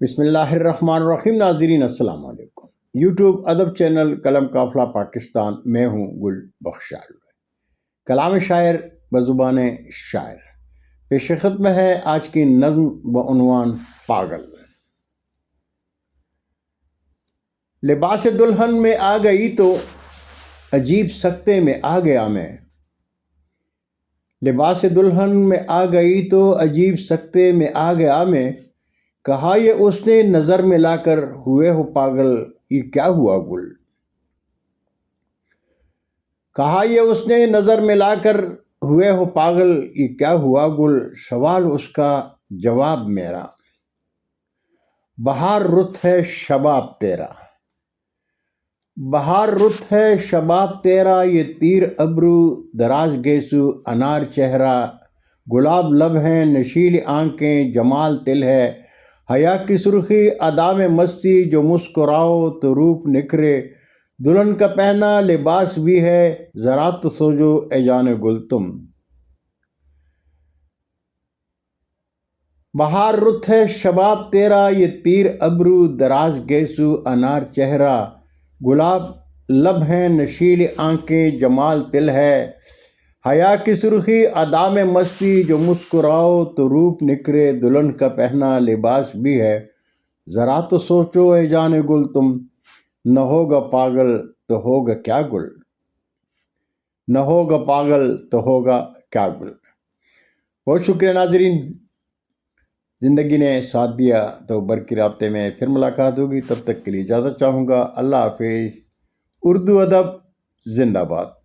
بسم اللہ الرحمن الرحیم۔ ناظرین السلام علیکم۔ یوٹیوب ادب چینل قلم قافلہ پاکستان، میں ہوں گل بخشال۔ کلام شاعر بزبان شاعر، پیش خدمت ہے آج کی نظم بعنوان پاگل۔ لباس دلہن میں آ گئی تو عجیب سکتے میں آ گیا میں، لباس دلہن میں آ گئی تو عجیب سکتے میں آ گیا میں، کہا یہ اس نے نظر ملا کر ہوئے ہو پاگل، یہ کیا ہوا گل؟ کہا یہ اس نے نظر ملا کر ہوئے ہو پاگل، یہ کیا ہوا گل؟ سوال اس کا جواب میرا، بہار رت ہے شباب تیرا، بہار رت ہے شباب تیرا، یہ تیر ابرو دراز گیسو انار چہرہ، گلاب لب ہیں نشیلی آنکھیں جمال تل ہے، حیا کی سرخی ادا میں مستی، جو مسکراؤ تو روپ نکھرے، دلہن کا پہنا لباس بھی ہے، ذرا تو سوچو اے جان گل تم۔ بہار رت ہے شباب تیرا، یہ تیر ابرو دراز گیسو انار چہرہ، گلاب لب ہیں نشیلی آنکھیں جمال تل ہے، حیا کی سرخی ادا میں مستی، جو مسکراؤ تو روپ نکھرے، دلہن کا پہنا لباس بھی ہے، ذرا تو سوچو اے جان گل تم۔ نہ ہوگا پاگل تو ہوگا کیا گل، نہ ہوگا پاگل تو ہوگا کیا گل۔ بہت شکریہ ناظرین، زندگی نے ساتھ دیا تو برقی رابطے میں پھر ملاقات ہوگی، تب تک کے لیے اجازت چاہوں گا۔ اللہ حافظ۔ اردو ادب زندہ باد۔